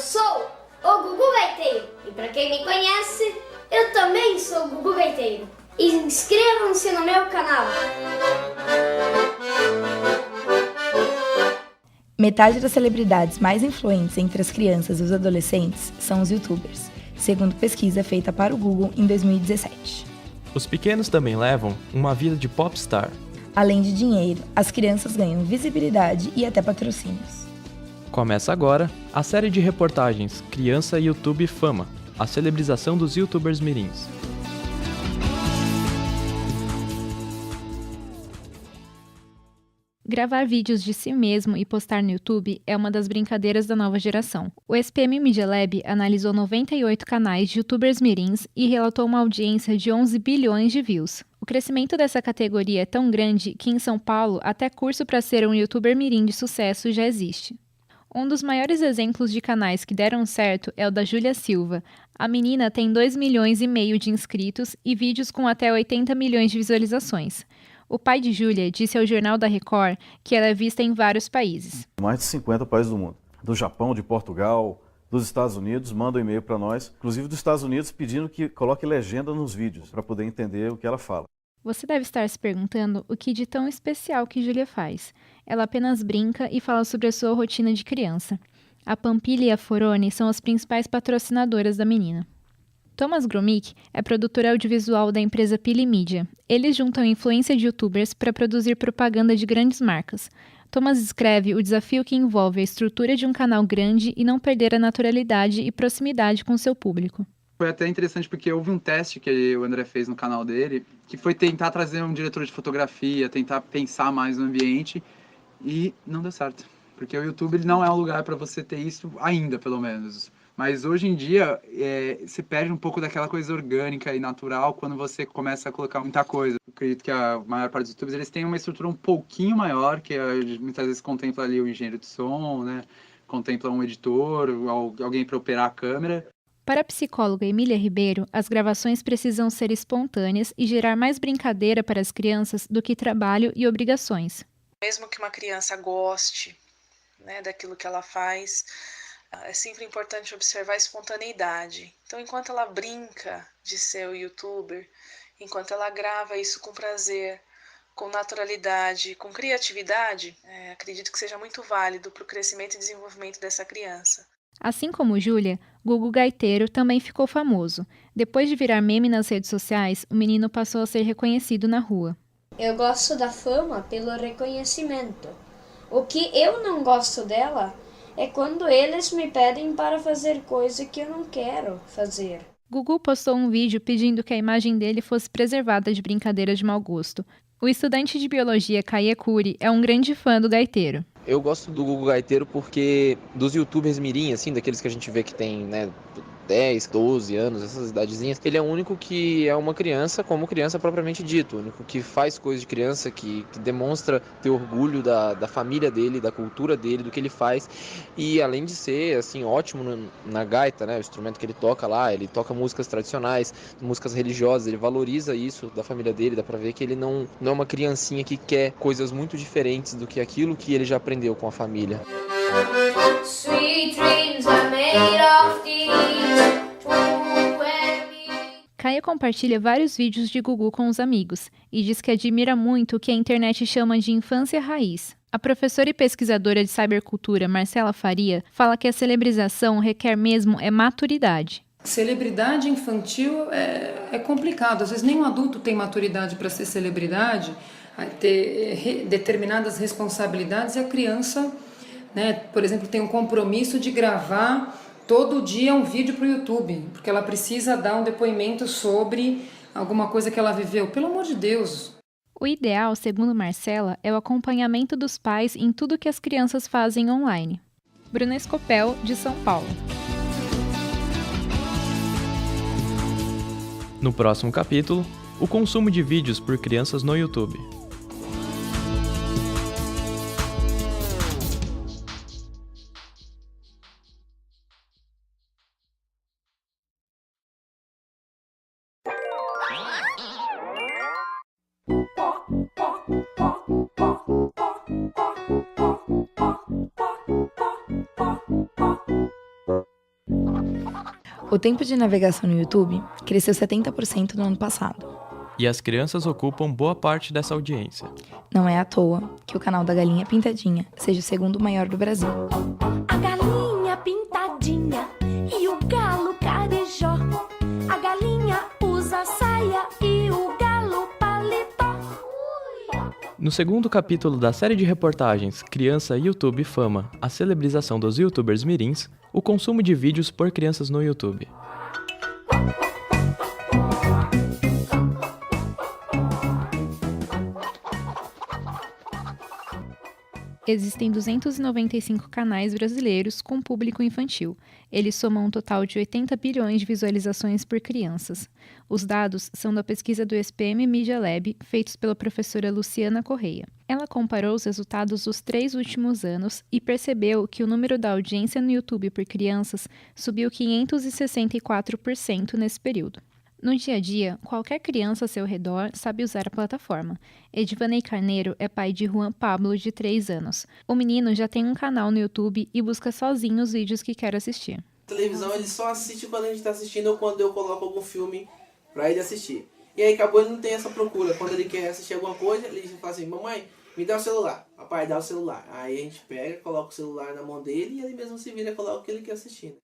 sou o Gugu Gaiteiro. E para quem me conhece, eu também sou o Gugu Gaiteiro. Inscrevam-se no meu canal. Metade das celebridades mais influentes entre as crianças e os adolescentes são os youtubers, segundo pesquisa feita para o Google em 2017. Os pequenos também levam uma vida de popstar. Além de dinheiro, as crianças ganham visibilidade e até patrocínios. Começa agora a série de reportagens Criança YouTube Fama, a celebrização dos youtubers mirins. Gravar vídeos de si mesmo e postar no YouTube é uma das brincadeiras da nova geração. O SPM Media Lab analisou 98 canais de youtubers mirins e relatou uma audiência de 11 bilhões de views. O crescimento dessa categoria é tão grande que em São Paulo até curso para ser um youtuber mirim de sucesso já existe. Um dos maiores exemplos de canais que deram certo é o da Júlia Silva. A menina tem 2,5 milhões de inscritos e vídeos com até 80 milhões de visualizações. O pai de Júlia disse ao Jornal da Record que ela é vista em vários países. Mais de 50 países do mundo. Do Japão, de Portugal, dos Estados Unidos, mandam e-mail para nós, inclusive dos Estados Unidos, pedindo que coloque legenda nos vídeos, para poder entender o que ela fala. Você deve estar se perguntando o que de tão especial que Júlia faz. Ela apenas brinca e fala sobre a sua rotina de criança. A Pampilha e a Forone são as principais patrocinadoras da menina. Thomas Gromick é produtor audiovisual da empresa Pili Media. Eles juntam influência de youtubers para produzir propaganda de grandes marcas. Thomas escreve o desafio que envolve a estrutura de um canal grande e não perder a naturalidade e proximidade com seu público. Foi até interessante porque houve um teste que o André fez no canal dele, que foi tentar trazer um diretor de fotografia, tentar pensar mais no ambiente, e não deu certo. Porque o YouTube ele não é um lugar para você ter isso ainda, pelo menos. Mas hoje em dia, se perde um pouco daquela coisa orgânica e natural quando você começa a colocar muita coisa. Eu acredito que a maior parte dos YouTubers eles têm uma estrutura um pouquinho maior, que muitas vezes contempla ali o engenheiro de som, né? Contempla um editor, alguém para operar a câmera. Para a psicóloga Emília Ribeiro, as gravações precisam ser espontâneas e gerar mais brincadeira para as crianças do que trabalho e obrigações. Mesmo que uma criança goste, né, daquilo que ela faz, é sempre importante observar a espontaneidade. Então, enquanto ela brinca de ser o youtuber, enquanto ela grava isso com prazer, com naturalidade, com criatividade, acredito que seja muito válido para o crescimento e desenvolvimento dessa criança. Assim como Júlia, Gugu Gaiteiro também ficou famoso. Depois de virar meme nas redes sociais, o menino passou a ser reconhecido na rua. Eu gosto da fama pelo reconhecimento. O que eu não gosto dela é quando eles me pedem para fazer coisa que eu não quero fazer. Gugu postou um vídeo pedindo que a imagem dele fosse preservada de brincadeiras de mau gosto. O estudante de biologia Caia Curi é um grande fã do gaiteiro. Eu gosto do Gugu Gaiteiro porque dos youtubers mirim, assim, daqueles que a gente vê que tem, né, 10, 12 anos, essas idadezinhas, ele é o único que é uma criança como criança propriamente dito, o único que faz coisa de criança, que demonstra ter orgulho da família dele, da cultura dele, do que ele faz, e além de ser, assim, ótimo na gaita, né, o instrumento que ele toca lá, ele toca músicas tradicionais, músicas religiosas, ele valoriza isso da família dele, dá pra ver que ele não é uma criancinha que quer coisas muito diferentes do que aquilo que ele já aprendeu com a família. Sweet dreams are made of these. Caia compartilha vários vídeos de Gugu com os amigos e diz que admira muito o que a internet chama de infância raiz. A professora e pesquisadora de cybercultura Marcela Faria fala que a celebrização requer mesmo maturidade. Celebridade infantil é complicado, às vezes nem um adulto tem maturidade para ser celebridade, ter determinadas responsabilidades, e a criança, né, por exemplo, tem um compromisso de gravar todo dia um vídeo para o YouTube, porque ela precisa dar um depoimento sobre alguma coisa que ela viveu. Pelo amor de Deus! O ideal, segundo Marcela, é o acompanhamento dos pais em tudo que as crianças fazem online. Bruna Escopel, de São Paulo. No próximo capítulo, o consumo de vídeos por crianças no YouTube. O tempo de navegação no YouTube cresceu 70% no ano passado. E as crianças ocupam boa parte dessa audiência. Não é à toa que o canal da Galinha Pintadinha seja o segundo maior do Brasil. A galinha pintadinha e o galo carijó. A galinha usa saia e o galo paletó. No segundo capítulo da série de reportagens Criança, YouTube e Fama, a celebrização dos youtubers mirins, o consumo de vídeos por crianças no YouTube. Existem 295 canais brasileiros com público infantil. Eles somam um total de 80 bilhões de visualizações por crianças. Os dados são da pesquisa do SPM Media Lab, feitos pela professora Luciana Correia. Ela comparou os resultados dos 3 últimos anos e percebeu que o número da audiência no YouTube por crianças subiu 564% nesse período. No dia a dia, qualquer criança ao seu redor sabe usar a plataforma. Edvanei Carneiro é pai de Juan Pablo, de 3 anos. O menino já tem um canal no YouTube e busca sozinho os vídeos que quer assistir. A televisão ele só assiste quando a gente está assistindo ou quando eu coloco algum filme para ele assistir. E aí acabou, ele não tem essa procura. Quando ele quer assistir alguma coisa, ele fala assim: mamãe, me dá o celular. Papai, dá o celular. Aí a gente pega, coloca o celular na mão dele e ele mesmo se vira e coloca o que ele quer assistir.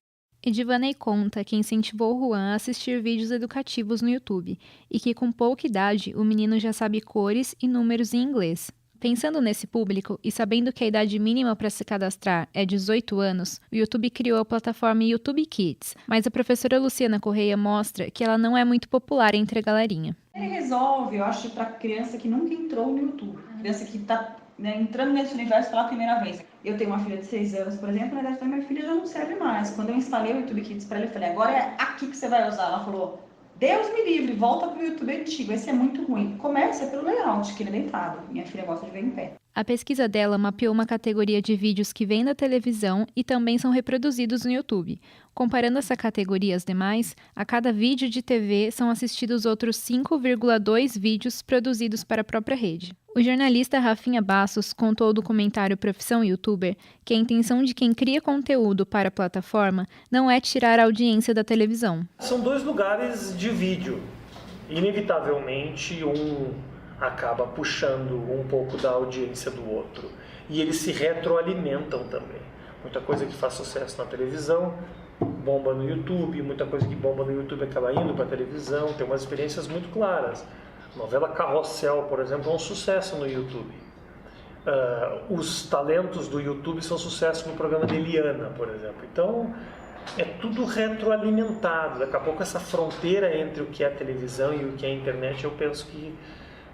Edvanei conta que incentivou Juan a assistir vídeos educativos no YouTube e que com pouca idade o menino já sabe cores e números em inglês. Pensando nesse público e sabendo que a idade mínima para se cadastrar é 18 anos, o YouTube criou a plataforma YouTube Kids, mas a professora Luciana Correia mostra que ela não é muito popular entre a galerinha. Ele resolve, eu acho, para criança que nunca entrou no YouTube, criança que está entrando nesse universo pela primeira vez. Eu tenho uma filha de 6 anos, por exemplo, na idade da minha filha já não serve mais. Quando eu instalei o YouTube Kids para ela, eu falei: agora é aqui que você vai usar. Ela falou: Deus me livre, volta pro YouTube antigo, esse é muito ruim. Começa pelo layout, que ele é deitado. Minha filha gosta de ver em pé. A pesquisa dela mapeou uma categoria de vídeos que vêm da televisão e também são reproduzidos no YouTube. Comparando essa categoria às demais, a cada vídeo de TV são assistidos outros 5,2 vídeos produzidos para a própria rede. O jornalista Rafinha Bassos contou ao documentário Profissão Youtuber que a intenção de quem cria conteúdo para a plataforma não é tirar a audiência da televisão. São 2 lugares de vídeo. Inevitavelmente, um acaba puxando um pouco da audiência do outro. E eles se retroalimentam também. Muita coisa que faz sucesso na televisão bomba no YouTube, muita coisa que bomba no YouTube acaba indo para a televisão. Tem umas experiências muito claras. A novela Carrossel, por exemplo, é um sucesso no YouTube. Os talentos do YouTube são sucesso no programa de Eliana, por exemplo. Então, é tudo retroalimentado. Daqui a pouco essa fronteira entre o que é televisão e o que é internet, eu penso que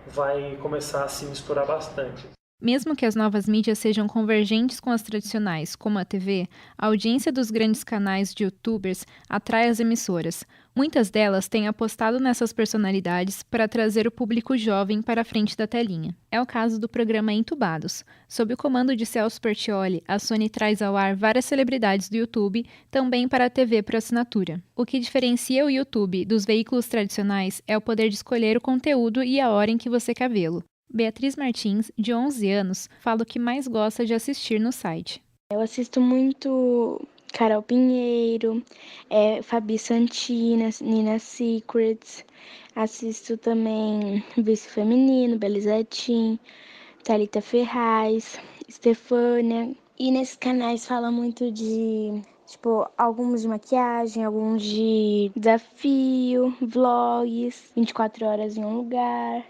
vai começar a se misturar bastante. Mesmo que as novas mídias sejam convergentes com as tradicionais, como a TV, a audiência dos grandes canais de youtubers atrai as emissoras. Muitas delas têm apostado nessas personalidades para trazer o público jovem para a frente da telinha. É o caso do programa Entubados. Sob o comando de Celso Portiolli, a Sony traz ao ar várias celebridades do YouTube, também para a TV por assinatura. O que diferencia o YouTube dos veículos tradicionais é o poder de escolher o conteúdo e a hora em que você quer vê-lo. Beatriz Martins, de 11 anos, fala o que mais gosta de assistir no site. Eu assisto muito Carol Pinheiro, Fabi Santina, Nina Secrets. Assisto também Vício Feminino, Belizetim, Thalita Ferraz, Stefânia. E nesses canais fala muito de, alguns de maquiagem, alguns de desafio, vlogs, 24 horas em um lugar.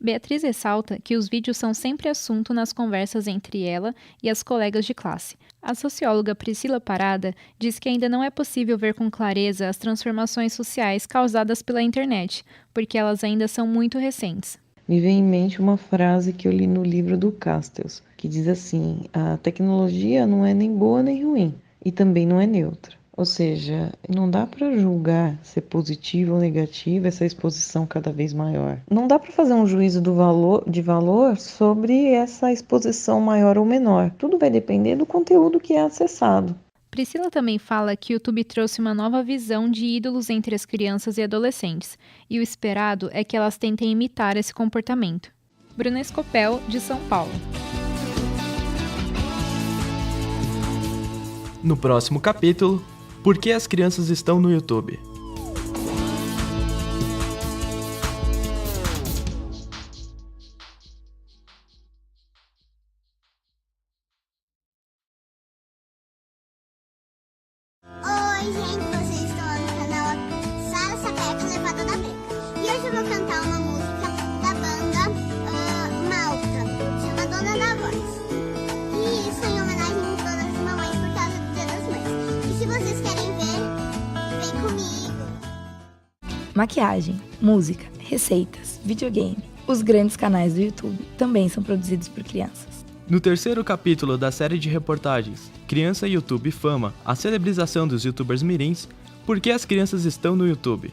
Beatriz ressalta que os vídeos são sempre assunto nas conversas entre ela e as colegas de classe. A socióloga Priscila Parada diz que ainda não é possível ver com clareza as transformações sociais causadas pela internet, porque elas ainda são muito recentes. Me vem em mente uma frase que eu li no livro do Castells, que diz assim: a tecnologia não é nem boa nem ruim, e também não é neutra. Ou seja, não dá para julgar se é positivo ou negativo essa exposição cada vez maior. Não dá para fazer um juízo de valor sobre essa exposição maior ou menor. Tudo vai depender do conteúdo que é acessado. Priscila também fala que o YouTube trouxe uma nova visão de ídolos entre as crianças e adolescentes, e o esperado é que elas tentem imitar esse comportamento. Bruna Escopel, de São Paulo. No próximo capítulo, Por que as crianças estão no YouTube? Oi, gente, vocês estão no canal Sara Sapeca, Levada da Breca. E hoje eu vou cantar uma música da banda Malta, chama Dona da Voz. E isso em homenagem a todas as mamães por causa do Dia das Mães. E se vocês querem ver, vem comigo. Maquiagem, música, receitas, videogame. Os grandes canais do YouTube também são produzidos por crianças. No terceiro capítulo da série de reportagens Criança, YouTube e Fama, a celebrização dos youtubers mirins, por que as crianças estão no YouTube?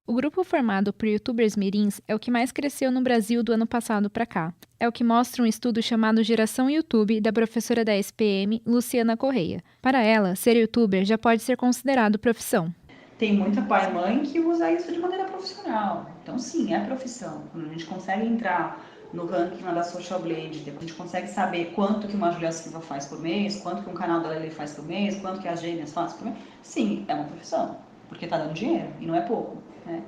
O grupo formado por youtubers mirins é o que mais cresceu no Brasil do ano passado para cá. É o que mostra um estudo chamado Geração YouTube, da professora da SPM, Luciana Correia. Para ela, ser youtuber já pode ser considerado profissão. Tem muita pai e mãe que usa isso de maneira profissional. Então, sim, é profissão. Quando a gente consegue entrar no ranking lá da Social Blade, depois a gente consegue saber quanto que uma Julia Silva faz por mês, quanto que um canal da Lele faz por mês, quanto que as Gêmeas faz por mês. Sim, é uma profissão, porque está dando dinheiro, e não é pouco, né?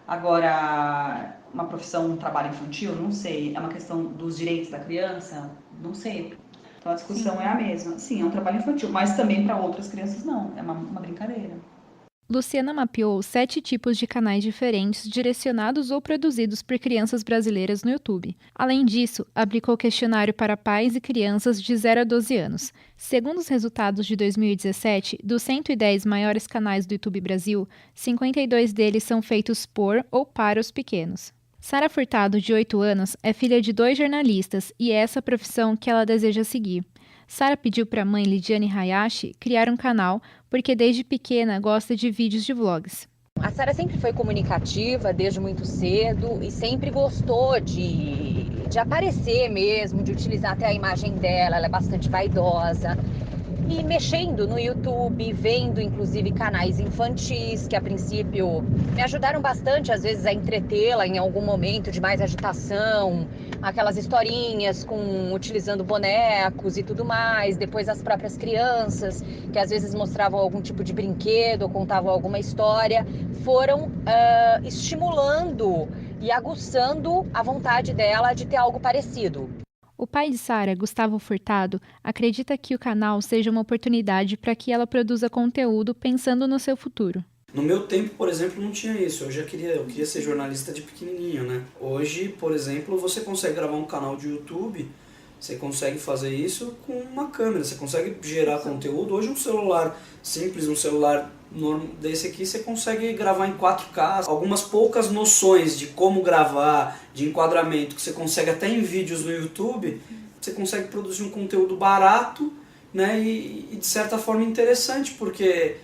Agora, uma profissão, um trabalho infantil, não sei. É uma questão dos direitos da criança? Não sei. Então, a discussão é a mesma. Sim, é um trabalho infantil, mas também para outras crianças não. É uma brincadeira. Luciana mapeou 7 tipos de canais diferentes direcionados ou produzidos por crianças brasileiras no YouTube. Além disso, aplicou questionário para pais e crianças de 0 a 12 anos. Segundo os resultados de 2017, dos 110 maiores canais do YouTube Brasil, 52 deles são feitos por ou para os pequenos. Sara Furtado, de 8 anos, é filha de 2 jornalistas e é essa a profissão que ela deseja seguir. Sara pediu para a mãe Lidiane Hayashi criar um canal porque desde pequena gosta de vídeos de vlogs. A Sara sempre foi comunicativa desde muito cedo e sempre gostou de aparecer mesmo, de utilizar até a imagem dela, ela é bastante vaidosa. E mexendo no YouTube, vendo inclusive canais infantis, que a princípio me ajudaram bastante, às vezes, a entretê-la em algum momento de mais agitação, aquelas historinhas utilizando bonecos e tudo mais, depois as próprias crianças, que às vezes mostravam algum tipo de brinquedo ou contavam alguma história, foram estimulando e aguçando a vontade dela de ter algo parecido. O pai de Sara, Gustavo Furtado, acredita que o canal seja uma oportunidade para que ela produza conteúdo pensando no seu futuro. No meu tempo, por exemplo, não tinha isso. Eu queria ser jornalista de pequenininho, né? Hoje, por exemplo, você consegue gravar um canal de YouTube, você consegue fazer isso com uma câmera, você consegue gerar conteúdo. Hoje um celular simples, um celular desse aqui, você consegue gravar em 4K. Algumas poucas noções de como gravar, de enquadramento, que você consegue até em vídeos no YouTube, você consegue produzir um conteúdo barato, né? E de certa forma interessante, porque,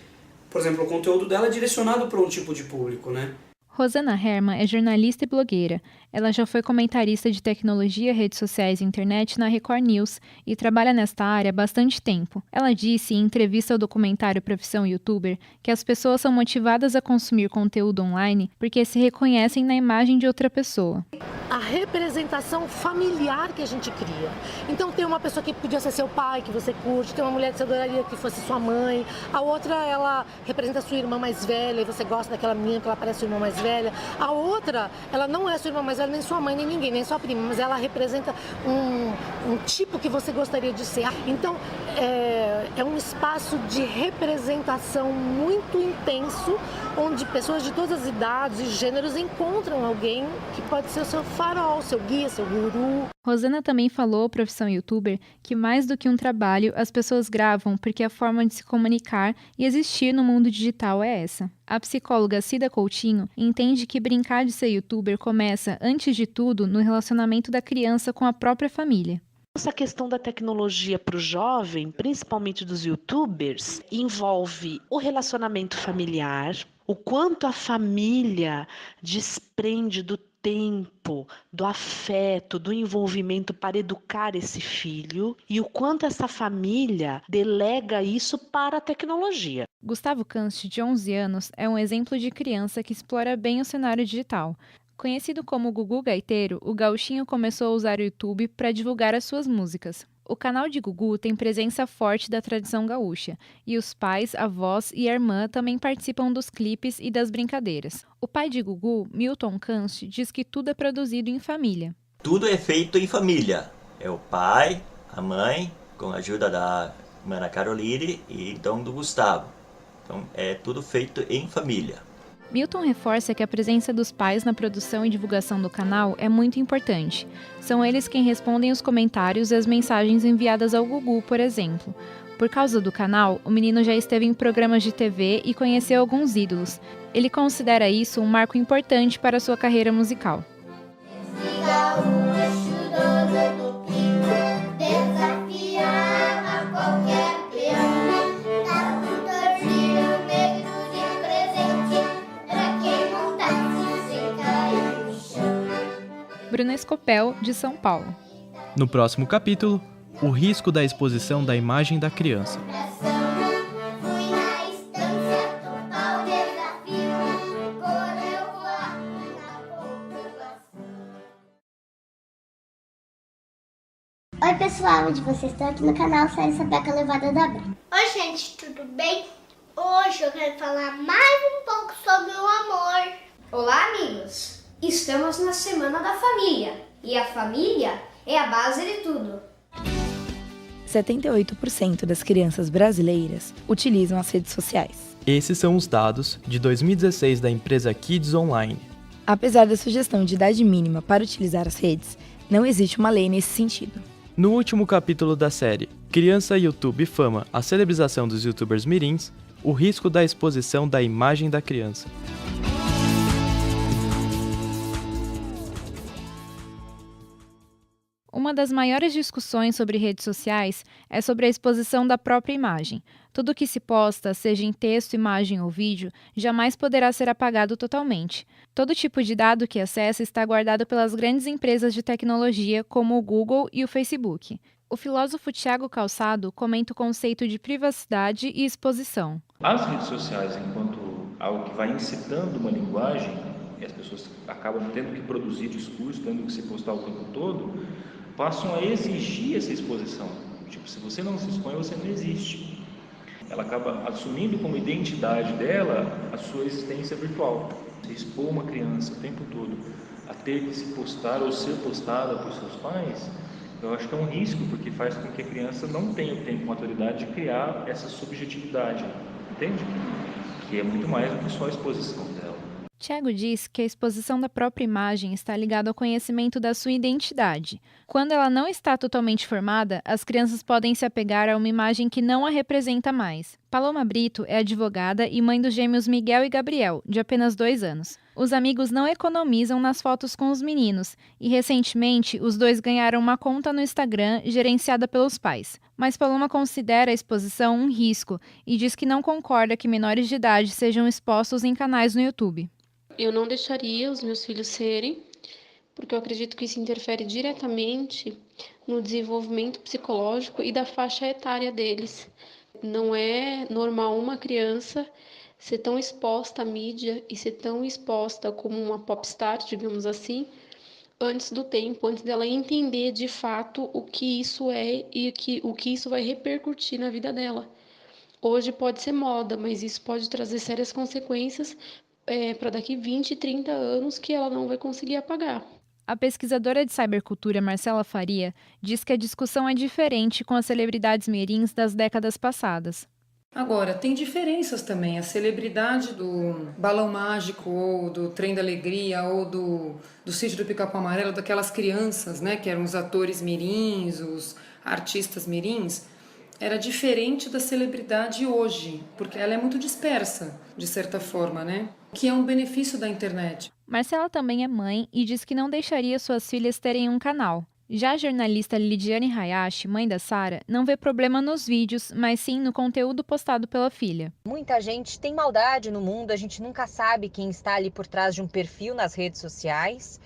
por exemplo, o conteúdo dela é direcionado para um tipo de público, né? Rosana Herman é jornalista e blogueira. Ela já foi comentarista de tecnologia, redes sociais e internet na Record News e trabalha nesta área há bastante tempo. Ela disse em entrevista ao documentário Profissão YouTuber que as pessoas são motivadas a consumir conteúdo online porque se reconhecem na imagem de outra pessoa. A representação familiar que a gente cria. Então tem uma pessoa que podia ser seu pai, que você curte, tem uma mulher que você adoraria que fosse sua mãe, a outra ela representa a sua irmã mais velha e você gosta daquela menina que ela parece sua irmã mais velha, a outra ela não é sua irmã mais velha, nem sua mãe, nem ninguém, nem sua prima, mas ela representa um tipo que você gostaria de ser. Então é um espaço de representação muito intenso, onde pessoas de todas as idades e gêneros encontram alguém que pode ser o seu farol, seu guia, seu guru. Rosana também falou, profissão youtuber, que mais do que um trabalho, as pessoas gravam porque a forma de se comunicar e existir no mundo digital é essa. A psicóloga Cida Coutinho entende que brincar de ser youtuber começa, antes de tudo, no relacionamento da criança com a própria família. Essa questão da tecnologia para o jovem, principalmente dos youtubers, envolve o relacionamento familiar, o quanto a família desprende do tempo, do afeto, do envolvimento para educar esse filho e o quanto essa família delega isso para a tecnologia. Gustavo Kanst, de 11 anos, é um exemplo de criança que explora bem o cenário digital. Conhecido como Gugu Gaiteiro, o gauchinho começou a usar o YouTube para divulgar as suas músicas. O canal de Gugu tem presença forte da tradição gaúcha, e os pais, avós e a irmã também participam dos clipes e das brincadeiras. O pai de Gugu, Milton Canche, diz que tudo é produzido em família. Tudo é feito em família. É o pai, a mãe, com a ajuda da irmã Ana Caroline e então do Gustavo. Então é tudo feito em família. Milton reforça que a presença dos pais na produção e divulgação do canal é muito importante. São eles quem respondem os comentários e as mensagens enviadas ao Gugu, por exemplo. Por causa do canal, o menino já esteve em programas de TV e conheceu alguns ídolos. Ele considera isso um marco importante para a sua carreira musical. Bruna Escopel, de São Paulo. No próximo capítulo, o risco da exposição da imagem da criança. Oi pessoal, onde vocês estão? Aqui no canal Série Sapeca Levada da Branca. Oi gente, tudo bem? Hoje eu quero falar mais um pouco sobre o amor. Olá amigos! Estamos na Semana da Família e a família é a base de tudo. 78% das crianças brasileiras utilizam as redes sociais. Esses são os dados de 2016 da empresa Kids Online. Apesar da sugestão de idade mínima para utilizar as redes, não existe uma lei nesse sentido. No último capítulo da série Criança, YouTube e Fama, a celebrização dos youtubers mirins, o risco da exposição da imagem da criança. Uma das maiores discussões sobre redes sociais é sobre a exposição da própria imagem. Tudo que se posta, seja em texto, imagem ou vídeo, jamais poderá ser apagado totalmente. Todo tipo de dado que acessa está guardado pelas grandes empresas de tecnologia, como o Google e o Facebook. O filósofo Thiago Calçado comenta o conceito de privacidade e exposição. As redes sociais, enquanto algo que vai incitando uma linguagem, e as pessoas acabam tendo que produzir discurso, tendo que se postar o tempo todo, passam a exigir essa exposição. Tipo, se você não se expõe, você não existe. Ela acaba assumindo como identidade dela a sua existência virtual. Você expor uma criança o tempo todo a ter que se postar ou ser postada por seus pais, eu acho que é um risco, porque faz com que a criança não tenha o tempo e maturidade de criar essa subjetividade, entende? Que é muito mais do que só a exposição dela. Thiago diz que a exposição da própria imagem está ligada ao conhecimento da sua identidade. Quando ela não está totalmente formada, as crianças podem se apegar a uma imagem que não a representa mais. Paloma Brito é advogada e mãe dos gêmeos Miguel e Gabriel, de apenas 2 anos. Os amigos não economizam nas fotos com os meninos e, recentemente, os dois ganharam uma conta no Instagram gerenciada pelos pais. Mas Paloma considera a exposição um risco e diz que não concorda que menores de idade sejam expostos em canais no YouTube. Eu não deixaria os meus filhos serem, porque eu acredito que isso interfere diretamente no desenvolvimento psicológico e da faixa etária deles. Não é normal uma criança ser tão exposta à mídia e ser tão exposta como uma popstar, digamos assim, antes do tempo, antes dela entender de fato o que isso é e o que isso vai repercutir na vida dela. Hoje pode ser moda, mas isso pode trazer sérias consequências para daqui 20, 30 anos que ela não vai conseguir apagar. A pesquisadora de cybercultura Marcela Faria diz que a discussão é diferente com as celebridades mirins das décadas passadas. Agora, tem diferenças também. A celebridade do Balão Mágico, ou do Trem da Alegria, ou do Sítio do Pica-Pau Amarelo, daquelas crianças, né, que eram os atores mirins, os artistas mirins, era diferente da celebridade hoje, porque ela é muito dispersa, de certa forma, né? Que é um benefício da internet. Marcela também é mãe e diz que não deixaria suas filhas terem um canal. Já a jornalista Lidiane Hayashi, mãe da Sara, não vê problema nos vídeos, mas sim no conteúdo postado pela filha. Muita gente tem maldade no mundo, a gente nunca sabe quem está ali por trás de um perfil nas redes sociais.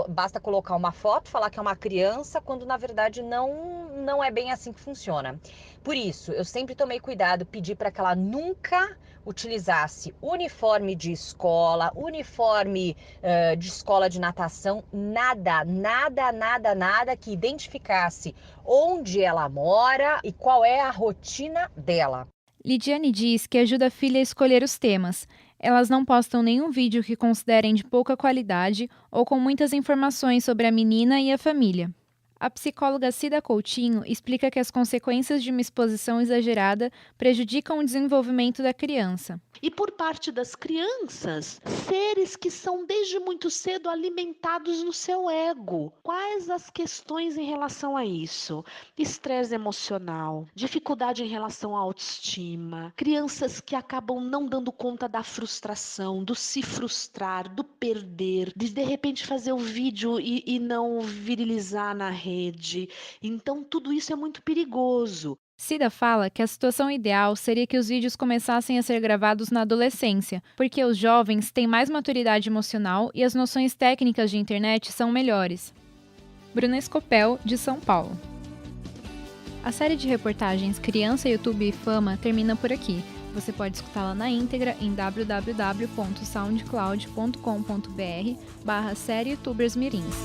Basta colocar uma foto, falar que é uma criança, quando na verdade não é bem assim que funciona. Por isso, eu sempre tomei cuidado, pedi para que ela nunca utilizasse uniforme de escola, uniforme de escola de natação, nada que identificasse onde ela mora e qual é a rotina dela. Lidiane diz que ajuda a filha a escolher os temas. Elas não postam nenhum vídeo que considerem de pouca qualidade ou com muitas informações sobre a menina e a família. A psicóloga Cida Coutinho explica que as consequências de uma exposição exagerada prejudicam o desenvolvimento da criança. E por parte das crianças, seres que são desde muito cedo alimentados no seu ego. Quais as questões em relação a isso? Estresse emocional, dificuldade em relação à autoestima, crianças que acabam não dando conta da frustração, do se frustrar, do perder, de repente fazer o vídeo e não virilizar na rede. Então tudo isso é muito perigoso. Cida fala que a situação ideal seria que os vídeos começassem a ser gravados na adolescência, porque os jovens têm mais maturidade emocional e as noções técnicas de internet são melhores. Bruna Escopel, de São Paulo. A série de reportagens Criança, YouTube e Fama termina por aqui. Você pode escutá-la na íntegra em www.soundcloud.com.br/série YouTubers Mirins.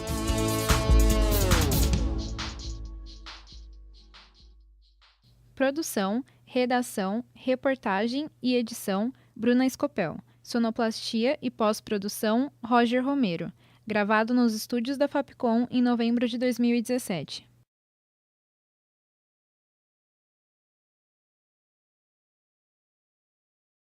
Produção, redação, reportagem e edição, Bruna Escopel. Sonoplastia e pós-produção, Roger Romero. Gravado nos estúdios da Fapcom em novembro de 2017.